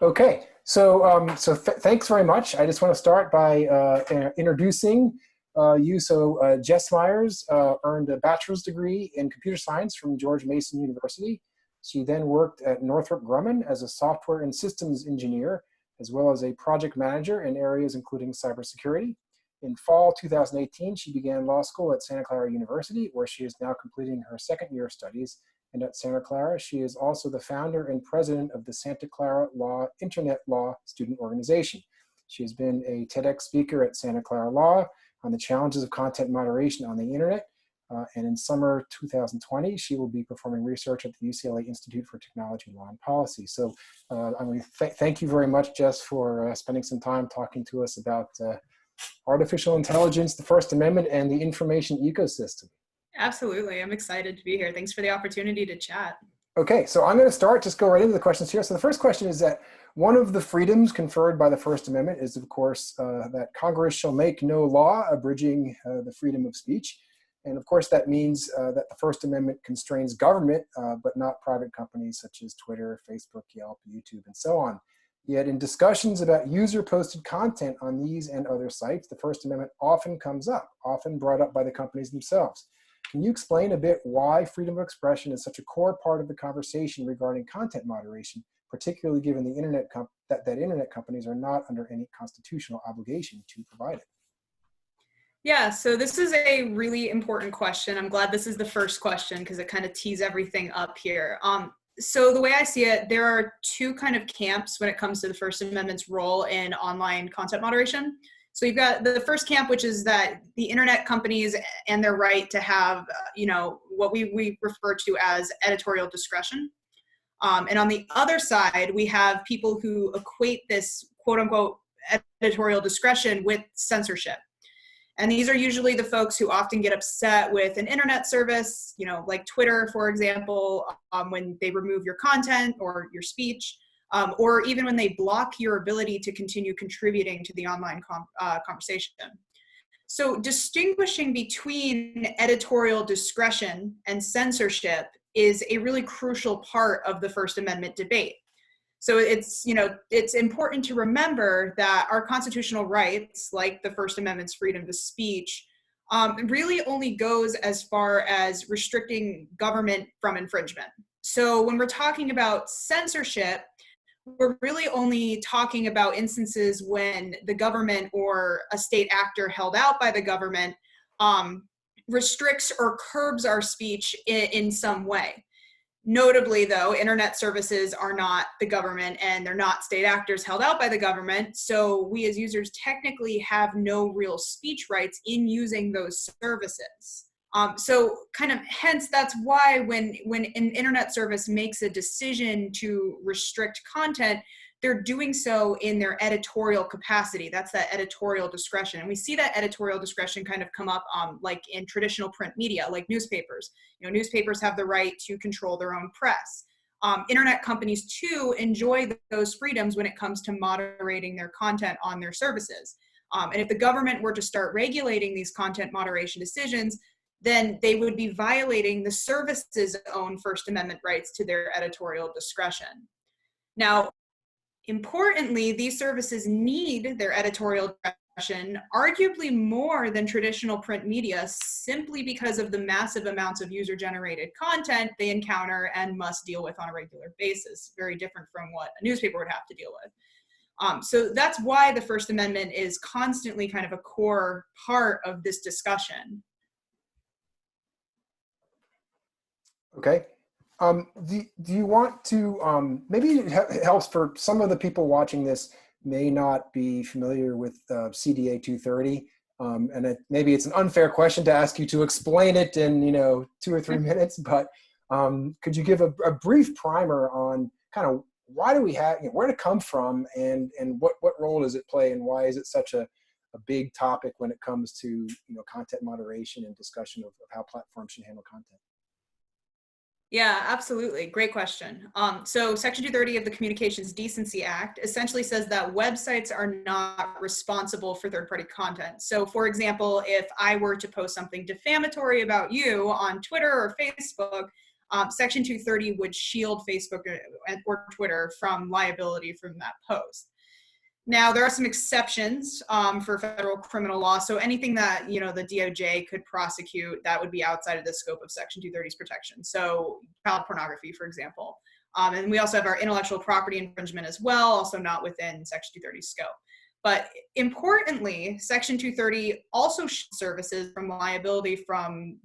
Okay, thanks very much. I just want to start by introducing you. Jess Miers earned a bachelor's degree in computer science from George Mason University. She then worked at Northrop Grumman as a software and systems engineer, as well as a project manager in areas including cybersecurity. In fall 2018, she began law school at Santa Clara University, where she is now completing her second year of studies. And at Santa Clara, she is also the founder and president of the Santa Clara Law Internet Law Student Organization. She has been a TedX speaker at Santa Clara Law on the challenges of content moderation on the internet. And in summer 2020, she will be performing research at the UCLA Institute for Technology, Law, and Policy. So I want to thank you very much, Jess, for spending some time talking to us about artificial intelligence, the First Amendment, and the information ecosystem. Absolutely. I'm excited to be here. Thanks for the opportunity to chat. Okay, so I'm going to just go right into the questions here. So the first question is that one of the freedoms conferred by the First Amendment is, of course, that Congress shall make no law abridging the freedom of speech. And of course, that means that the First Amendment constrains government, but not private companies such as Twitter, Facebook, Yelp, YouTube, and so on. Yet in discussions about user-posted content on these and other sites, the First Amendment often comes up, often brought up by the companies themselves. Can you explain a bit why freedom of expression is such a core part of the conversation regarding content moderation, particularly given the internet that internet companies are not under any constitutional obligation to provide it? Yeah, so this is a really important question. I'm glad this is the first question because it kind of tees everything up here. So the way I see it, there are two kind of camps when it comes to the First Amendment's role in online content moderation. So you've got the first camp, which is that the internet companies and their right to have, what we refer to as editorial discretion. And on the other side, we have people who equate this quote unquote editorial discretion with censorship. And these are usually the folks who often get upset with an internet service, like Twitter, for example, when they remove your content or your speech. Or even when they block your ability to continue contributing to the online conversation. So distinguishing between editorial discretion and censorship is a really crucial part of the First Amendment debate. So it's important to remember that our constitutional rights, like the First Amendment's freedom of speech, really only goes as far as restricting government from infringement. So when we're talking about censorship, we're really only talking about instances when the government or a state actor held out by the government restricts or curbs our speech in some way. Notably, though, internet services are not the government and they're not state actors held out by the government. So we as users technically have no real speech rights in using those services. So hence that's why when an internet service makes a decision to restrict content, they're doing so in their editorial capacity. That's that editorial discretion. And we see that editorial discretion kind of come up like in traditional print media, like newspapers. Newspapers have the right to control their own press. Internet companies too enjoy those freedoms when it comes to moderating their content on their services. And if the government were to start regulating these content moderation decisions, then they would be violating the service's own First Amendment rights to their editorial discretion. Now, importantly, these services need their editorial discretion arguably more than traditional print media simply because of the massive amounts of user-generated content they encounter and must deal with on a regular basis, very different from what a newspaper would have to deal with. So that's why the First Amendment is constantly kind of a core part of this discussion. Okay. Do you want to, maybe it helps for some of the people watching this may not be familiar with CDA 230. And maybe it's an unfair question to ask you to explain it in, 2 or 3 minutes, but could you give a brief primer on kind of why do we have, where to come from and what role does it play and why is it such a big topic when it comes to, content moderation and discussion of how platforms should handle content? Yeah, absolutely. Great question. So Section 230 of the Communications Decency Act essentially says that websites are not responsible for third-party content. So for example, if I were to post something defamatory about you on Twitter or Facebook, Section 230 would shield Facebook or Twitter from liability from that post. Now, there are some exceptions for federal criminal law. So anything that, the DOJ could prosecute, that would be outside of the scope of Section 230's protection. So child pornography, for example. And we also have our intellectual property infringement as well, also not within Section 230's scope. But importantly, Section 230 also shields services from liability from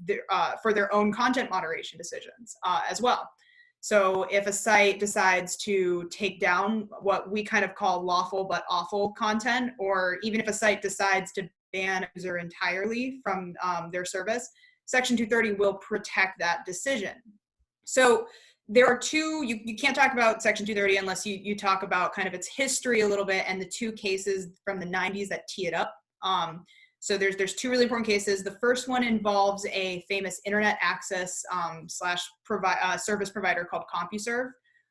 for their own content moderation decisions as well. So if a site decides to take down what we kind of call lawful but awful content, or even if a site decides to ban a user entirely from their service, Section 230 will protect that decision. So there are two, you can't talk about Section 230 unless you talk about kind of its history a little bit and the two cases from the 90s that tee it up. So there's two really important cases. The first one involves a famous internet access service provider called CompuServe.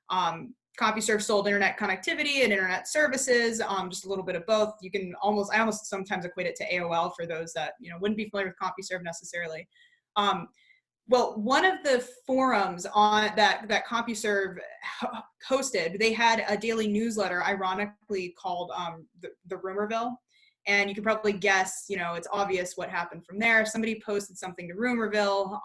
CompuServe sold internet connectivity and internet services, just a little bit of both. I almost sometimes equate it to AOL for those that wouldn't be familiar with CompuServe necessarily. Well, one of the forums on that CompuServe hosted, they had a daily newsletter, ironically called the Rumorville. And you can probably guess, it's obvious what happened from there. Somebody posted something to Rumorville,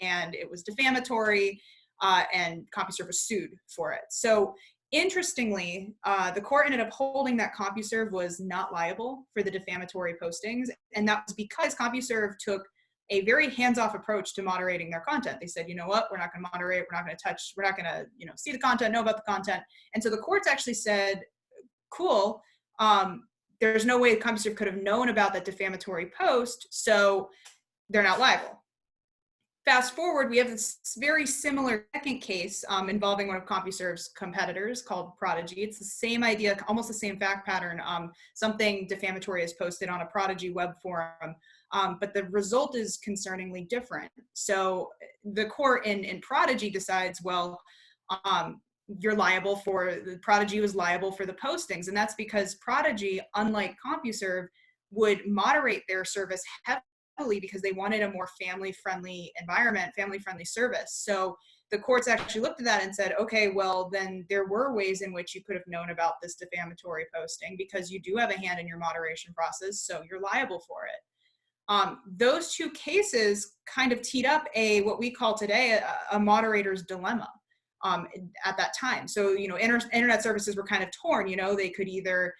and it was defamatory, and CompuServe was sued for it. So interestingly, the court ended up holding that CompuServe was not liable for the defamatory postings, and that was because CompuServe took a very hands-off approach to moderating their content. They said, you know what, we're not going to moderate, we're not going to touch, we're not going to see the content, know about the content. And so the courts actually said, cool, there's no way CompuServe could have known about that defamatory post, so they're not liable. Fast forward, we have this very similar second case involving one of CompuServe's competitors called Prodigy. It's the same idea, almost the same fact pattern. Something defamatory is posted on a Prodigy web forum, but the result is concerningly different. So the court in Prodigy decides, well, Prodigy was liable for the postings. And that's because Prodigy, unlike CompuServe, would moderate their service heavily because they wanted a more family-friendly environment, family-friendly service. So the courts actually looked at that and said, okay, well, then there were ways in which you could have known about this defamatory posting because you do have a hand in your moderation process, so you're liable for it. Those two cases kind of teed up what we call today a moderator's dilemma. At that time. So, internet services were kind of torn, they could either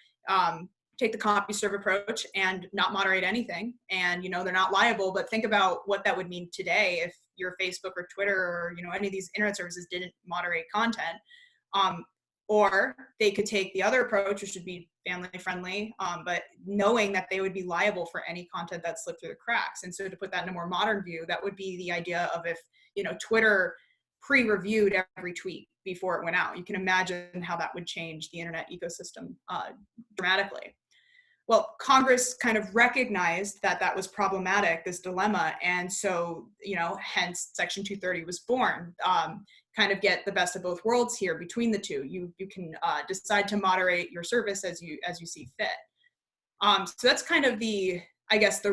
take the CompuServe approach and not moderate anything and, they're not liable, but think about what that would mean today if your Facebook or Twitter or, any of these internet services didn't moderate content. Or they could take the other approach, which would be family friendly, but knowing that they would be liable for any content that slipped through the cracks. And so to put that in a more modern view, that would be the idea of if, Twitter pre-reviewed every tweet before it went out. You can imagine how that would change the internet ecosystem dramatically. Well, Congress kind of recognized that that was problematic, this dilemma, and so, hence Section 230 was born. Kind of get the best of both worlds here between the two. You can decide to moderate your service as you see fit. So that's kind of the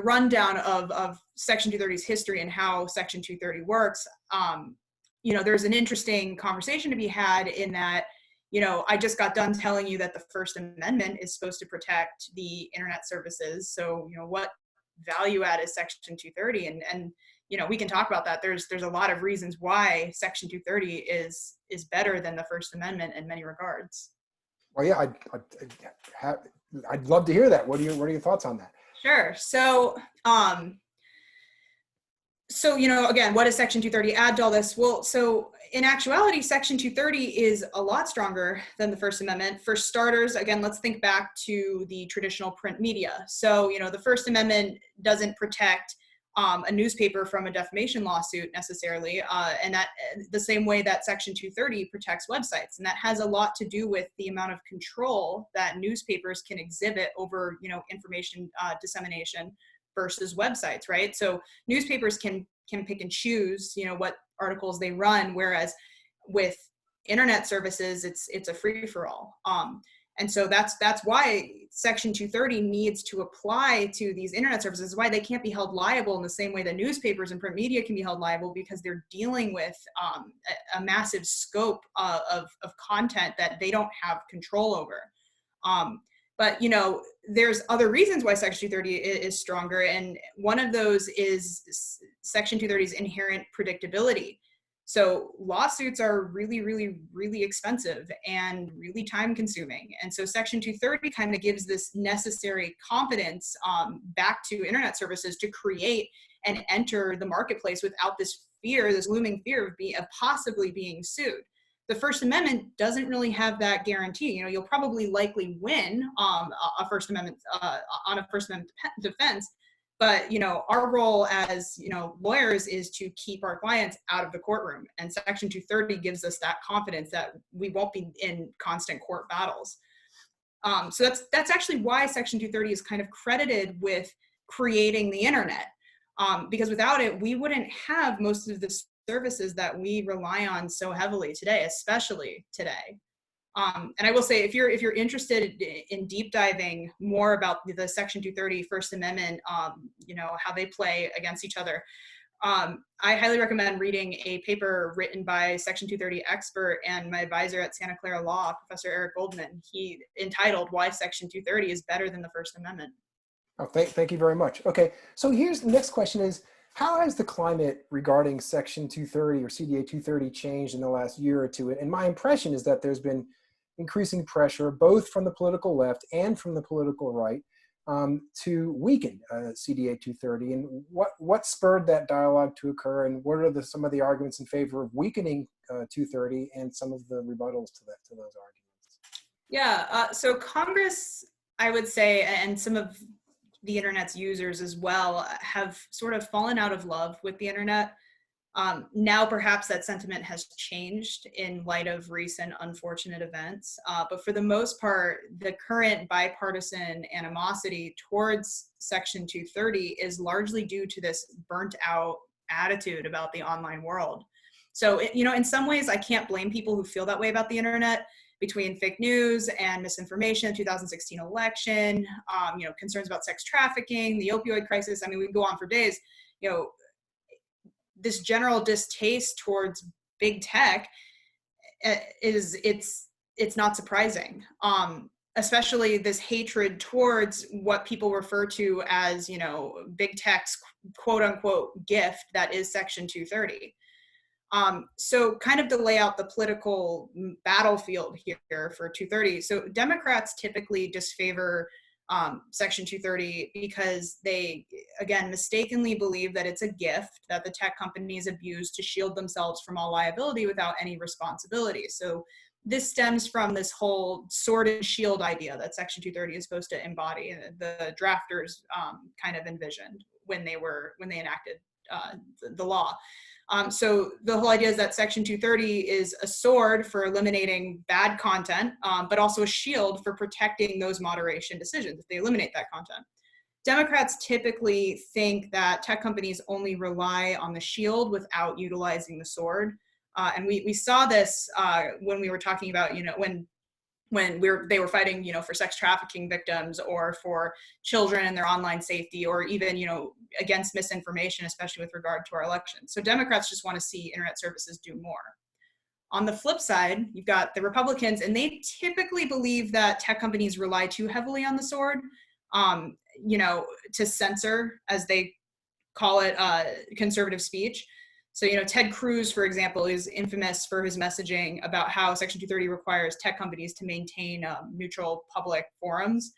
rundown of Section 230's history and how Section 230 works. There's an interesting conversation to be had in that, I just got done telling you that the First Amendment is supposed to protect the internet services. So, what value add is Section 230? And we can talk about that. There's a lot of reasons why Section 230 is better than the First Amendment in many regards. Well, yeah, I'd love to hear that. What are your thoughts on that? Sure. So, again, what does Section 230 add to all this? Well, so in actuality, Section 230 is a lot stronger than the First Amendment. For starters, again, let's think back to the traditional print media. So, the First Amendment doesn't protect a newspaper from a defamation lawsuit necessarily, and that the same way that Section 230 protects websites. And that has a lot to do with the amount of control that newspapers can exhibit over, information dissemination versus websites, right? So newspapers can pick and choose, what articles they run, whereas with internet services, it's a free-for-all. And so that's why Section 230 needs to apply to these internet services, why they can't be held liable in the same way that newspapers and print media can be held liable, because they're dealing with a massive scope of content that they don't have control over. But, you know, there's other reasons why Section 230 is stronger. And one of those is Section 230's inherent predictability. So lawsuits are really, really, really expensive and really time consuming. And so Section 230 kind of gives this necessary confidence back to internet services to create and enter the marketplace without this fear, this looming fear of possibly being sued. The First Amendment doesn't really have that guarantee. You know, you'll probably likely win a First Amendment on a First Amendment defense, but you know, our role as lawyers is to keep our clients out of the courtroom. And Section 230 gives us that confidence that we won't be in constant court battles. So that's actually why Section 230 is kind of credited with creating the internet, because without it, we wouldn't have most of the services that we rely on so heavily today, especially today. And I will say, if you're interested in deep diving more about the Section 230 First Amendment, how they play against each other, I highly recommend reading a paper written by Section 230 expert and my advisor at Santa Clara Law, Professor Eric Goldman. He entitled "Why Section 230 is Better Than the First Amendment." Oh, thank you very much. Okay, so here's the next question is, how has the climate regarding Section 230 or CDA 230 changed in the last year or two? And my impression is that there's been increasing pressure, both from the political left and from the political right, to weaken CDA 230. And what spurred that dialogue to occur, and what are some of the arguments in favor of weakening 230 and some of the rebuttals to those arguments? Yeah, so Congress, I would say, and some of the internet's users as well, have sort of fallen out of love with the internet. Now perhaps that sentiment has changed in light of recent unfortunate events, but for the most part, the current bipartisan animosity towards Section 230 is largely due to this burnt out attitude about the online world. So, in some ways, I can't blame people who feel that way about the internet. Between fake news and misinformation, 2016 election, concerns about sex trafficking, the opioid crisis. I mean, we can go on for days. This general distaste towards big tech it's not surprising. Especially this hatred towards what people refer to as, big tech's quote unquote gift that is Section 230. So kind of to lay out the political battlefield here for 230. So Democrats typically disfavor Section 230 because they, again, mistakenly believe that it's a gift that the tech companies abuse to shield themselves from all liability without any responsibility. So this stems from this whole sword and shield idea that Section 230 is supposed to embody, the drafters kind of envisioned when they enacted the law. So the whole idea is that Section 230 is a sword for eliminating bad content, but also a shield for protecting those moderation decisions if they eliminate that content. Democrats typically think that tech companies only rely on the shield without utilizing the sword. And we saw this when we were talking about, when they were fighting, for sex trafficking victims or for children and their online safety, or even, against misinformation, especially with regard to our elections. So Democrats just want to see internet services do more. On the flip side, you've got the Republicans, and they typically believe that tech companies rely too heavily on the sword, to censor, as they call it, conservative speech. So, Ted Cruz, for example, is infamous for his messaging about how Section 230 requires tech companies to maintain neutral public forums.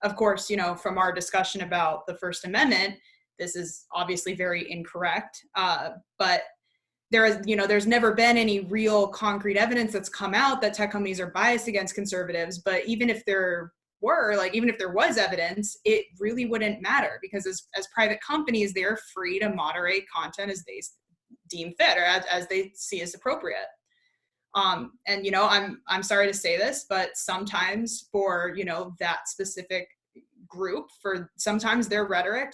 Of course, from our discussion about the First Amendment, this is obviously very incorrect. But there's never been any real concrete evidence that's come out that tech companies are biased against conservatives. But even if there was evidence, it really wouldn't matter, because as private companies, they're free to moderate content as they deem fit, or as they see as appropriate. And I'm sorry to say this, but sometimes for that specific group, for sometimes their rhetoric,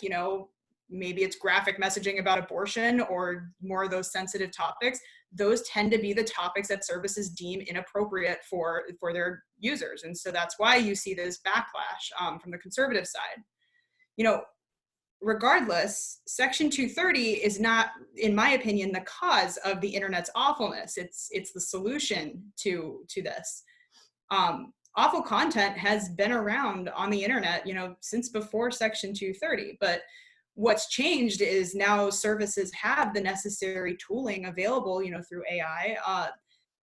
maybe it's graphic messaging about abortion or more of those sensitive topics, those tend to be the topics that services deem inappropriate for their users. And so that's why you see this backlash from the conservative side. You know, regardless, Section 230 is not, in my opinion, the cause of the internet's awfulness. It's the solution to this. Awful content has been around on the internet, you know, since before Section 230. But what's changed is now services have the necessary tooling available, you know, through AI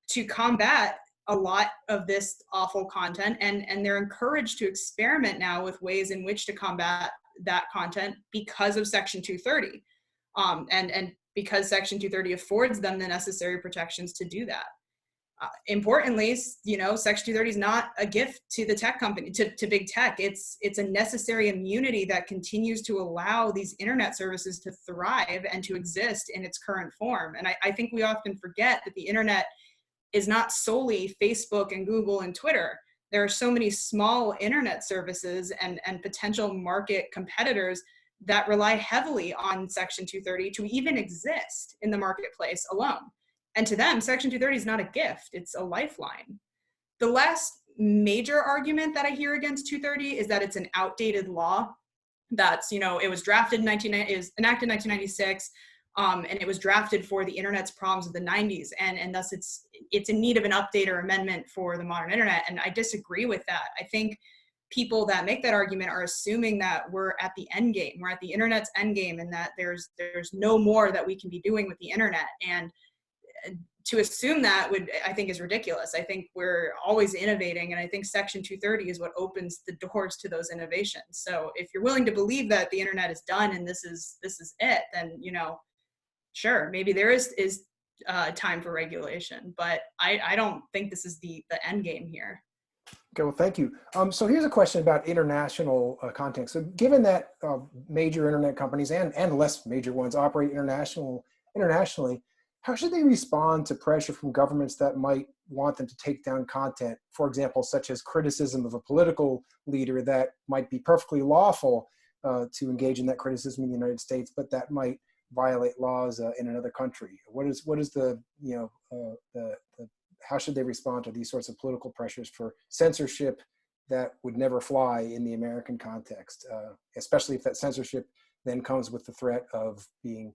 to combat a lot of this awful content, and they're encouraged to experiment now with ways in which to combat that content because of Section 230, and because Section 230 affords them the necessary protections to do that. Importantly, you know, Section 230 is not a gift to the tech company, to big tech. It's a necessary immunity that continues to allow these internet services to thrive and to exist in its current form. And I think we often forget that the internet is not solely Facebook and Google and Twitter. There are so many small internet services and potential market competitors that rely heavily on Section 230 to even exist in the marketplace alone. And to them, Section 230 is not a gift, it's a lifeline. The last major argument that I hear against 230 is that it's an outdated law. That's, you know, it was drafted it was enacted in 1996, and it was drafted for the internet's problems of the 90s, and thus it's in need of an update or amendment for the modern internet. And I disagree with that. I think people that make that argument are assuming that we're at the end game, we're at the internet's end game, and that there's no more that we can be doing with the internet. And to assume that I think is ridiculous. I think we're always innovating, and I think Section 230 is what opens the doors to those innovations. So if you're willing to believe that the internet is done and this is it, then, you know, sure, maybe there is time for regulation, but I don't think this is the end game here. Okay, well, thank you. So here's a question about international context. So given that major internet companies and less major ones operate internationally, how should they respond to pressure from governments that might want them to take down content, for example, such as criticism of a political leader that might be perfectly lawful to engage in that criticism in the United States, but that might violate laws in another country? What is the, you know, how should they respond to these sorts of political pressures for censorship that would never fly in the American context, especially if that censorship then comes with the threat of being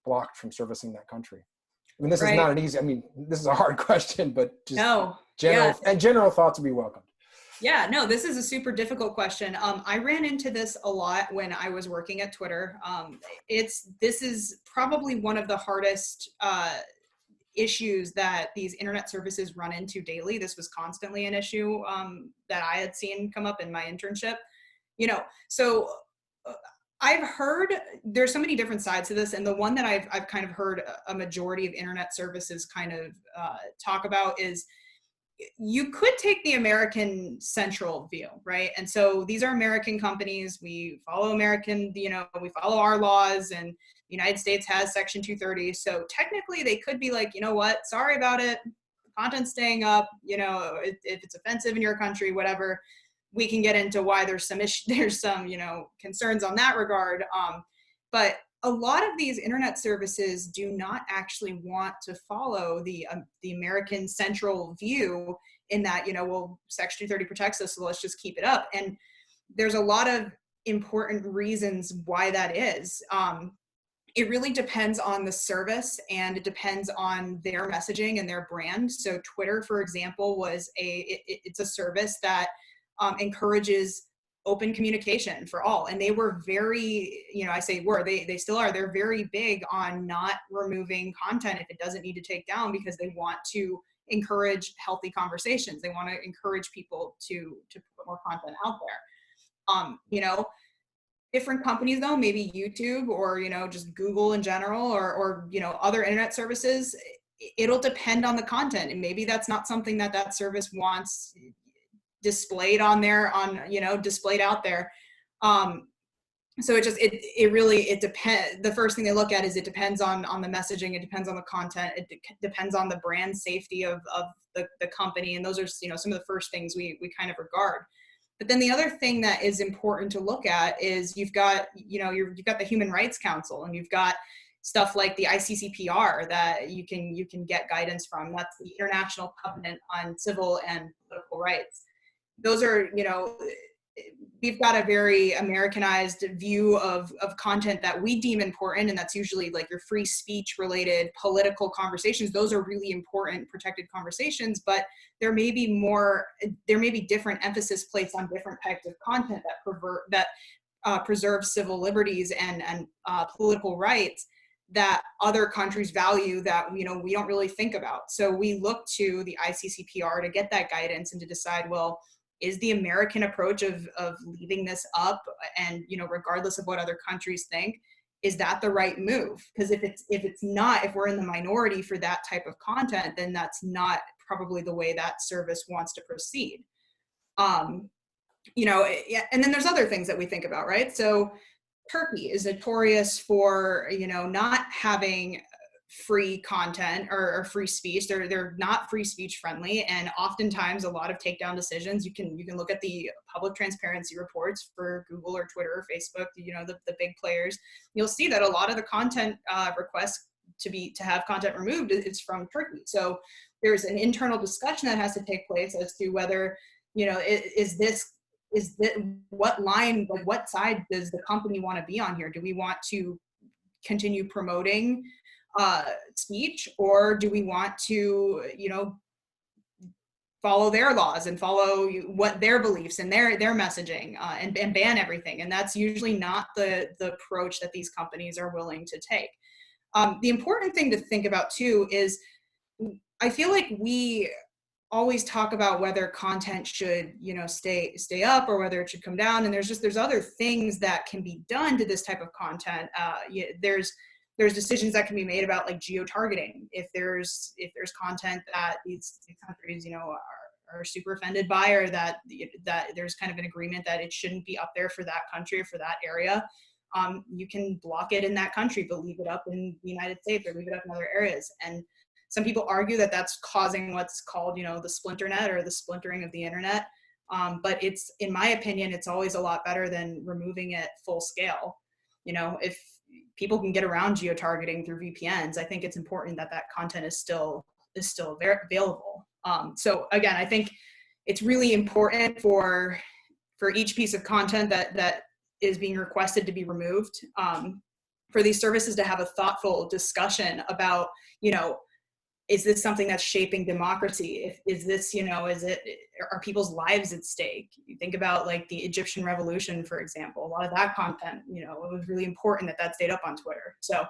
blocked from servicing that country? I mean, this is not an easy, I mean, this is a hard question, but just general thoughts would be welcomed. Yeah, no, this is a super difficult question. I ran into this a lot when I was working at Twitter. This is probably one of the hardest issues that these internet services run into daily. This was constantly an issue that I had seen come up in my internship. You know, so I've heard there's so many different sides to this, and the one that I've kind of heard a majority of internet services kind of talk about is you could take the American central view, right? And so these are American companies. We follow American, you know, we follow our laws, and the United States has Section 230. So technically they could be like, you know what, sorry about it. Content's staying up, you know, if it's offensive in your country, whatever. We can get into why there's some, you know, concerns on that regard. But a lot of these internet services do not actually want to follow the American central view in that, you know, well, Section 230 protects us, so let's just keep it up. And there's a lot of important reasons why that is. It really depends on the service, and it depends on their messaging and their brand. So Twitter, for example, it's a service that encourages open communication for all. And they were very, you know, I say were, they still are, they're very big on not removing content if it doesn't need to take down, because they want to encourage healthy conversations. They want to encourage people to put more content out there. You know, different companies though, maybe YouTube or, you know, just Google in general, or, you know, other internet services, it'll depend on the content. And maybe that's not something that service wants displayed displayed out there. So it really depends. The first thing they look at is it depends on the messaging. It depends on the content. It depends on the brand safety of the company. And those are, you know, some of the first things we kind of regard. But then the other thing that is important to look at is you've got the Human Rights Council, and you've got stuff like the ICCPR that you can get guidance from. That's the International Covenant on Civil and Political Rights. Those are, we've got a very Americanized view of content that we deem important, and that's usually like your free speech related political conversations. Those are really important protected conversations, but there may be different emphasis placed on different types of content that preserve civil liberties and political rights that other countries value that we don't really think about. So we look to the ICCPR to get that guidance and to decide, well, is the American approach of leaving this up and, regardless of what other countries think, is that the right move? Because if it's not, if we're in the minority for that type of content, then that's not probably the way that service wants to proceed. And then there's other things that we think about, right? So Turkey is notorious for, not having free content or free speech. They're not free speech friendly, and oftentimes a lot of takedown decisions. You can look at the public transparency reports for Google or Twitter or Facebook. The big players. You'll see that a lot of the content requests to have content removed is from Turkey. So there's an internal discussion that has to take place as to whether what side does the company want to be on here? Do we want to continue promoting speech, or do we want to, follow their laws and follow what their beliefs and their messaging and ban everything? And that's usually not the approach that these companies are willing to take. The important thing to think about too is, I feel like we always talk about whether content should, stay up or whether it should come down. And there's other things that can be done to this type of content. There's decisions that can be made about like geo-targeting. If there's content that these countries, are super offended by, or that there's kind of an agreement that it shouldn't be up there for that country or for that area, you can block it in that country, but leave it up in the United States or leave it up in other areas. And some people argue that that's causing what's called, the splinter net or the splintering of the internet. But in my opinion, it's always a lot better than removing it full scale. If people can get around geo-targeting through VPNs, I think it's important that content is still available. So again, I think it's really important for each piece of content that is being requested to be removed, for these services to have a thoughtful discussion about, is this something that's shaping democracy? Is this, are people's lives at stake? You think about like the Egyptian revolution, for example, a lot of that content, it was really important that stayed up on Twitter. So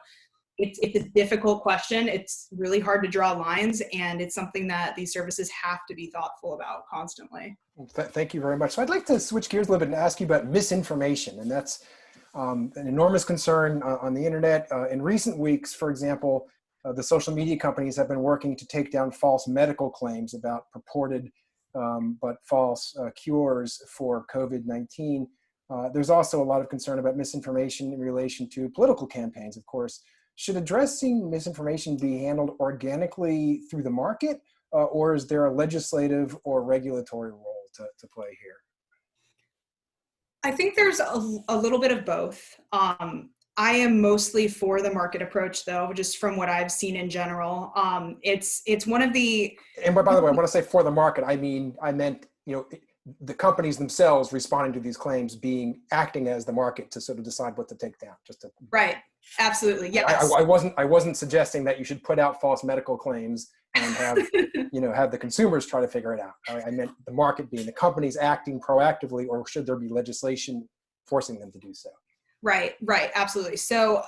it's a difficult question. It's really hard to draw lines, and it's something that these services have to be thoughtful about constantly. Thank you very much. So I'd like to switch gears a little bit and ask you about misinformation. And that's an enormous concern on the internet. In recent weeks, for example, the social media companies have been working to take down false medical claims about purported but false cures for COVID-19. There's also a lot of concern about misinformation in relation to political campaigns, of course. Should addressing misinformation be handled organically through the market, or is there a legislative or regulatory role to play here? I think there's a little bit of both. I am mostly for the market approach, though, just from what I've seen in general. It's one of the... And by the way, I want to say for the market, I meant, the companies themselves responding to these claims acting as the market to sort of decide what to take down. Right. Absolutely. Yes. I wasn't suggesting that you should put out false medical claims and have, have the consumers try to figure it out. I meant the market being the companies acting proactively, or should there be legislation forcing them to do so? Right. Absolutely. So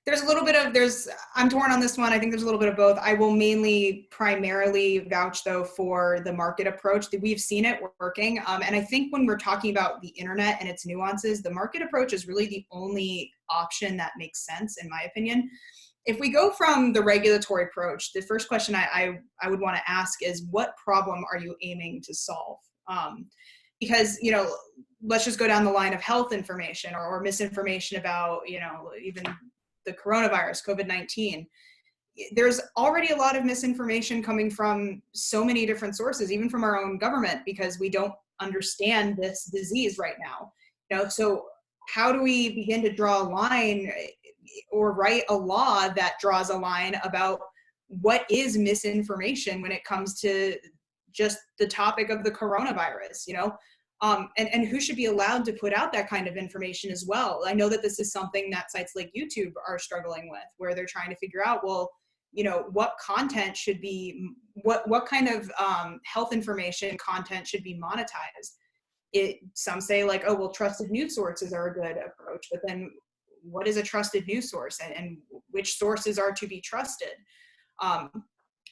there's a little bit of, I'm torn on this one. I think there's a little bit of both. I will primarily vouch though for the market approach. That we've seen it working. And I think when we're talking about the internet and its nuances, the market approach is really the only option that makes sense, in my opinion. If we go from the regulatory approach, the first question I would want to ask is, what problem are you aiming to solve? Because, let's just go down the line of health information or misinformation about, even the coronavirus, COVID-19. There's already a lot of misinformation coming from so many different sources, even from our own government, because we don't understand this disease right now. So how do we begin to draw a line? or write a law that draws a line about what is misinformation when it comes to just the topic of the coronavirus, and who should be allowed to put out that kind of information as well. I know that this is something that sites like YouTube are struggling with, where they're trying to figure out, well, what content should be, what kind of health information content should be monetized. Some say like, oh, well, trusted news sources are a good approach, but then what is a trusted news source, and which sources are to be trusted?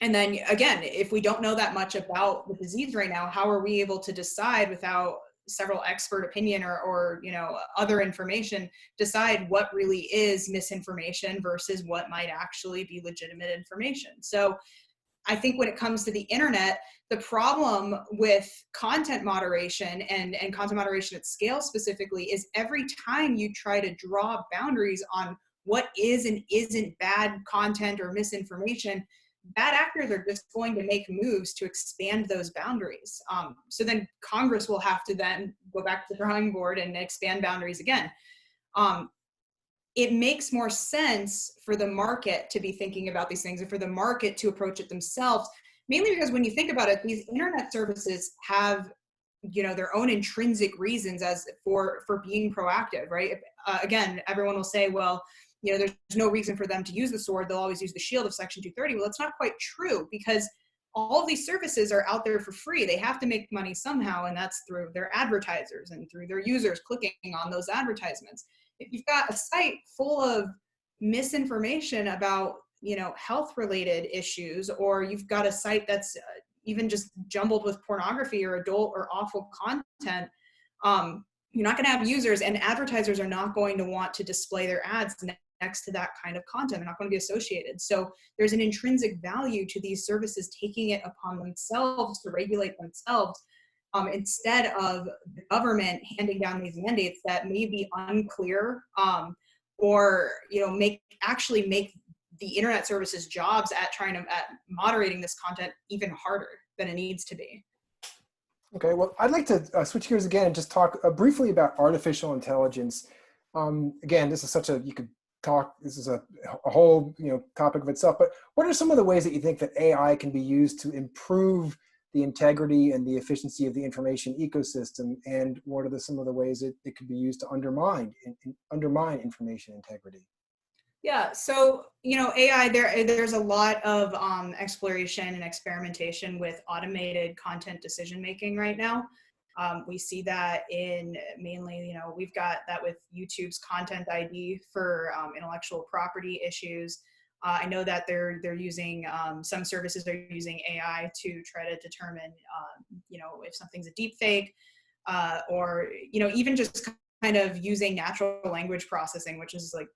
And then again, if we don't know that much about the disease right now, how are we able to decide without several expert opinion or other information, decide what really is misinformation versus what might actually be legitimate information? So I think when it comes to the internet, the problem with content moderation and content moderation at scale specifically is every time you try to draw boundaries on what is and isn't bad content or misinformation, bad actors are just going to make moves to expand those boundaries. So then Congress will have to then go back to the drawing board and expand boundaries again. It makes more sense for the market to be thinking about these things and for the market to approach it themselves, mainly because when you think about it, these internet services have their own intrinsic reasons as for being proactive, right? Again, everyone will say, well, there's no reason for them to use the sword. They'll always use the shield of Section 230. Well, that's not quite true, because all of these services are out there for free. They have to make money somehow, and that's through their advertisers and through their users clicking on those advertisements. If you've got a site full of misinformation about, health-related issues, or you've got a site that's even just jumbled with pornography or adult or awful content, you're not going to have users, and advertisers are not going to want to display their ads next to that kind of content. They're not going to be associated. So there's an intrinsic value to these services taking it upon themselves to regulate themselves, instead of the government handing down these mandates that may be unclear, or make the internet services jobs at moderating this content even harder than it needs to be. Okay, well, I'd like to switch gears again and just talk briefly about artificial intelligence. Again, this is this is a whole topic of itself, but what are some of the ways that you think that AI can be used to improve the integrity and the efficiency of the information ecosystem, and what are some of the ways it could be used to undermine information integrity? Yeah, so AI, there's a lot of exploration and experimentation with automated content decision making right now. We see that in mainly, we've got that with YouTube's Content ID for intellectual property issues. I know that they're using, some services are using AI to try to determine, if something's a deep fake, or, even just kind of using natural language processing, which is like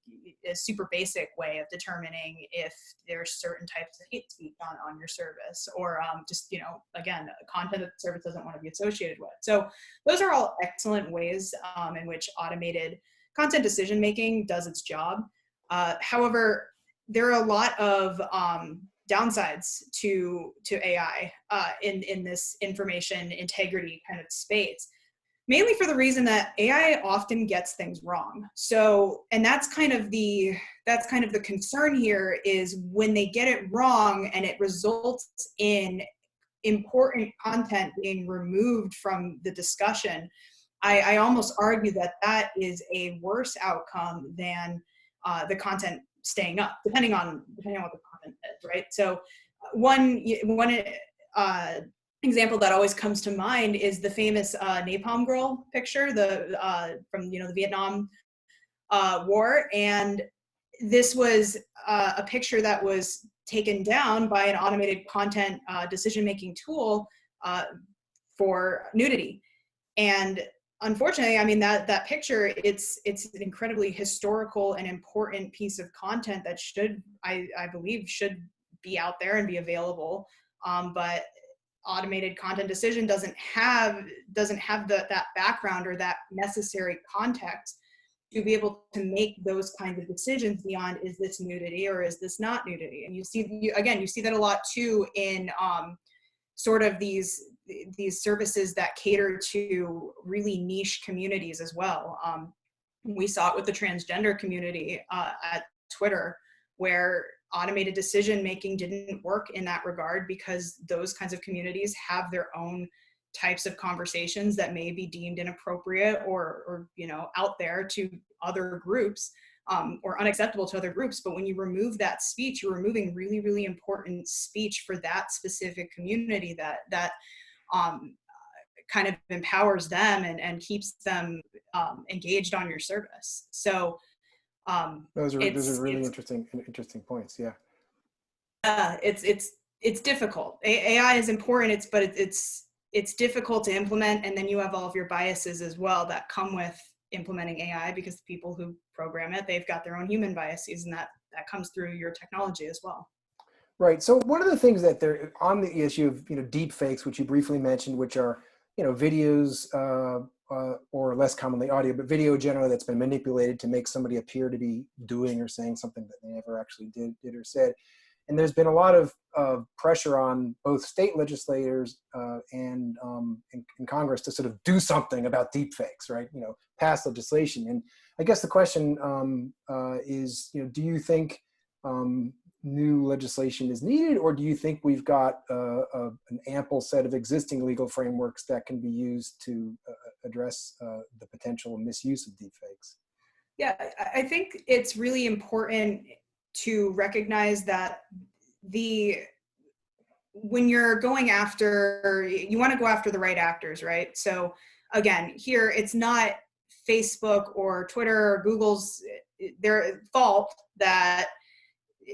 a super basic way of determining if there's certain types of hate speech on your service, or just, again, content that the service doesn't want to be associated with. So those are all excellent ways in which automated content decision-making does its job. However, there are a lot of downsides to AI in this information integrity kind of space. Mainly for the reason that AI often gets things wrong. So, and that's kind of the concern here, is when they get it wrong and it results in important content being removed from the discussion. I almost argue that is a worse outcome than the content staying up, depending on what the content is, right? So one example that always comes to mind is the famous Napalm Girl picture, from the Vietnam War, and this was a picture that was taken down by an automated content decision-making tool for nudity. And unfortunately, I mean, that picture, it's an incredibly historical and important piece of content that I believe should be out there and be available, but automated content decision doesn't have that background or that necessary context to be able to make those kinds of decisions beyond, is this nudity or is this not nudity? And you see that a lot too in sort of these services that cater to really niche communities as well. We saw it with the transgender community at Twitter, where automated decision making didn't work in that regard because those kinds of communities have their own types of conversations that may be deemed inappropriate or out there to other groups, or unacceptable to other groups. But when you remove that speech, you're removing really, really important speech for that specific community that kind of empowers them and keeps them engaged on your service. So those are really interesting points. Yeah. It's difficult. AI is important, but it's difficult to implement, and then you have all of your biases as well that come with implementing AI, because the people who program it, they've got their own human biases, and that comes through your technology as well. Right. So one of the things that they're on the issue of deep fakes, which you briefly mentioned, which are videos or less commonly audio, but video generally that's been manipulated to make somebody appear to be doing or saying something that they never actually did or said. And there's been a lot of pressure on both state legislators and Congress to sort of do something about deepfakes, right? Pass legislation. And I guess the question is, do you think new legislation is needed, or do you think we've got an ample set of existing legal frameworks that can be used to address the potential misuse of deepfakes? Yeah, I think it's really important to recognize that when you're going after, you want to go after the right actors, right? So again, here it's not Facebook or Twitter or Google's their fault that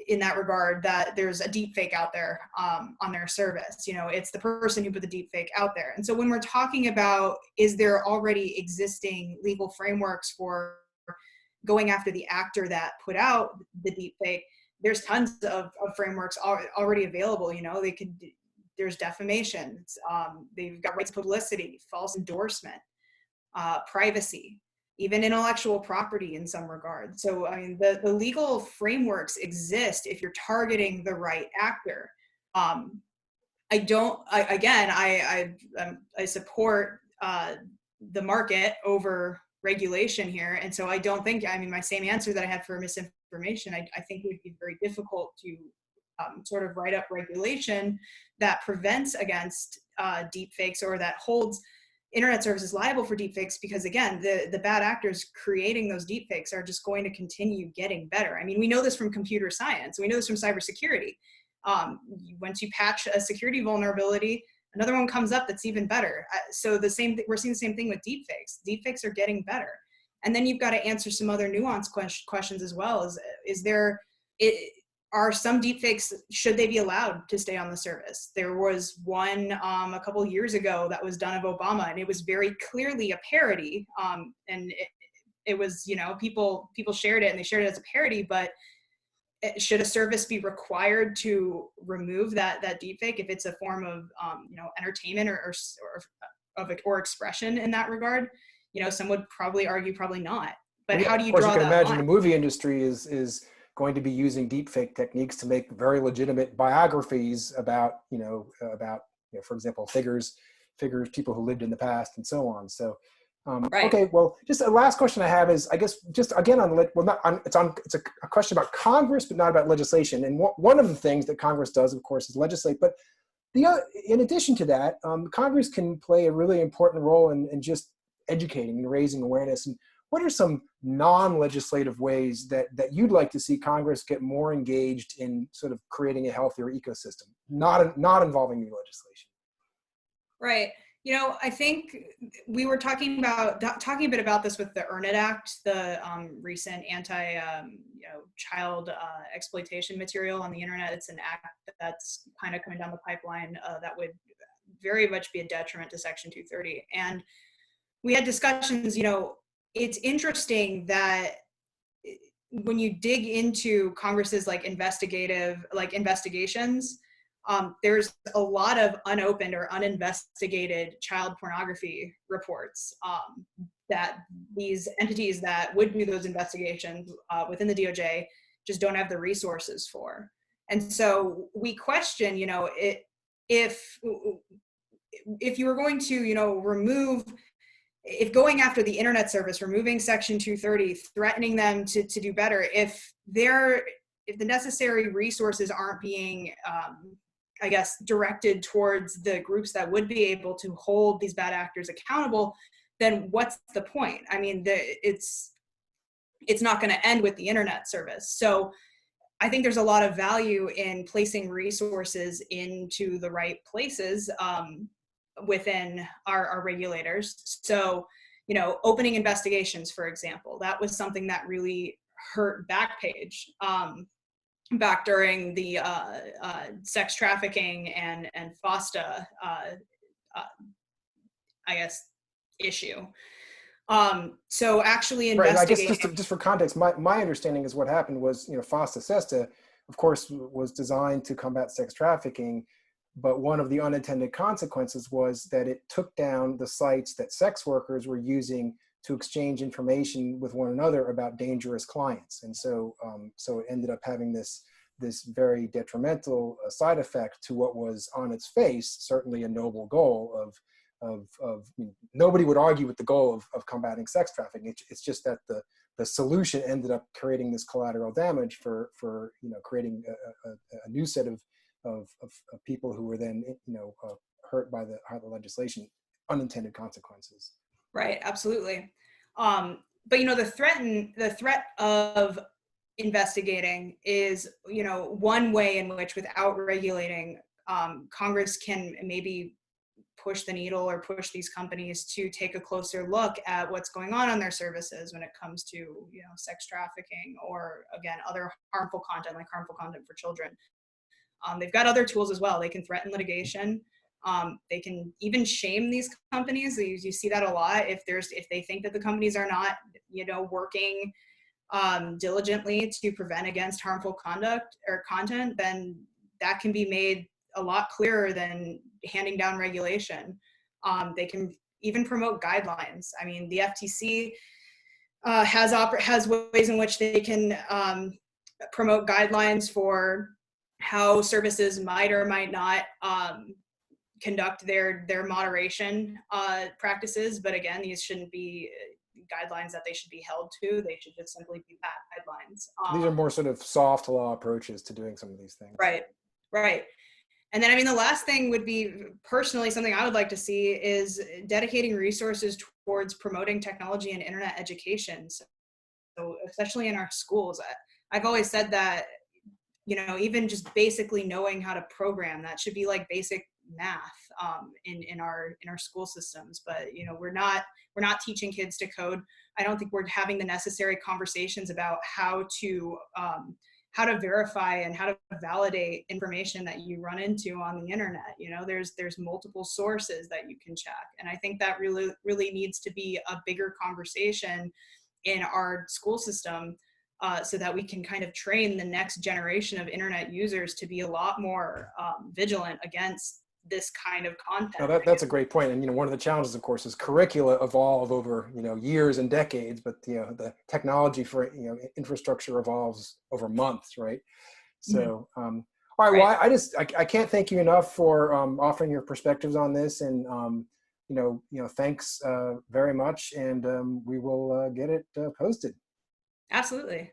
in that regard that there's a deep fake out there on their service. It's the person who put the deep fake out there. And so when we're talking about, is there already existing legal frameworks for going after the actor that put out the deep fake, there's tons of frameworks already available. There's defamation, they've got rights to publicity, false endorsement, privacy, even intellectual property in some regard. So I mean, the legal frameworks exist if you're targeting the right actor. I support the market over regulation here. And so I don't think, my same answer that I had for misinformation, I think it would be very difficult to sort of write up regulation that prevents against deepfakes, or that holds internet services liable for deepfakes, because again, the bad actors creating those deepfakes are just going to continue getting better. We know this from computer science. We know this from cybersecurity. Once you patch a security vulnerability, another one comes up that's even better. So we're seeing the same thing with deepfakes. Deepfakes are getting better. And then you've got to answer some other nuanced questions as well. Are some deepfakes, should they be allowed to stay on the service? There was one a couple years ago that was done of Obama, and it was very clearly a parody. And it was, people shared it, and they shared it as a parody, but should a service be required to remove that deepfake if it's a form of entertainment or expression in that regard? Some would probably argue probably not. But how do you draw that line? Of course, you can imagine the movie industry is going to be using deepfake techniques to make very legitimate biographies about for example, figures, people who lived in the past, and so on. So. Right. Okay, well, just a last question I have is, I guess, just again it's a question about Congress, but not about legislation. And one of the things that Congress does, of course, is legislate. But in addition to that, Congress can play a really important role in just educating and raising awareness. And what are some non-legislative ways that you'd like to see Congress get more engaged in sort of creating a healthier ecosystem, not involving new legislation? Right. I think we were talking a bit about this with the Earn It Act, the recent child exploitation material on the internet. It's an act that's kind of coming down the pipeline that would very much be a detriment to Section 230. And we had discussions. It's interesting that when you dig into Congress's investigations, there's a lot of unopened or uninvestigated child pornography reports that these entities that would do those investigations within the DOJ just don't have the resources for. And so we question, if you were going to, remove if going after the internet service, removing Section 230, threatening them to do better, if the necessary resources aren't being, I guess, directed towards the groups that would be able to hold these bad actors accountable, then what's the point? I mean, it's not going to end with the internet service. So I think there's a lot of value in placing resources into the right places within our regulators. So, opening investigations, for example, that was something that really hurt Backpage back during the sex trafficking and FOSTA, I guess, issue. So actually investigating. Right. I guess just for context, my understanding is what happened was, FOSTA SESTA, of course, was designed to combat sex trafficking, but one of the unintended consequences was that it took down the sites that sex workers were using to exchange information with one another about dangerous clients. And so, so it ended up having this very detrimental side effect to what was on its face certainly a noble goal of nobody would argue with the goal of combating sex trafficking. It's just that the solution ended up creating this collateral damage for creating a new set of people who were then hurt by the legislation, unintended consequences. Right, absolutely. But the threat of investigating is one way in which, without regulating, Congress can maybe push the needle or push these companies to take a closer look at what's going on their services when it comes to sex trafficking or, again, other harmful content, like harmful content for children. They've got other tools as well. They can threaten litigation. They can even shame these companies. You see that a lot. If they think that the companies are not working diligently to prevent against harmful conduct or content, then that can be made a lot clearer than handing down regulation. They can even promote guidelines. I mean, the FTC has ways in which they can promote guidelines for how services might or might not conduct their moderation practices. But again, these shouldn't be guidelines that they should be held to. They should just simply be guidelines. These are more sort of soft law approaches to doing some of these things. Right. And then, I mean, the last thing would be, personally, something I would like to see is dedicating resources towards promoting technology and internet education. So especially in our schools, I've always said that, even just basically knowing how to program, that should be like basic math in our school systems. But we're not teaching kids to code. I don't think we're having the necessary conversations about how to verify and how to validate information that you run into on the internet. There's multiple sources that you can check, and I think that really needs to be a bigger conversation in our school system, so that we can kind of train the next generation of internet users to be a lot more vigilant against this kind of content. No, that's a great point. And one of the challenges, of course, is curricula evolve over years and decades, but the technology for infrastructure evolves over months, right? So all right, well, I can't thank you enough for offering your perspectives on this, and thanks very much, and we will get it posted. Absolutely.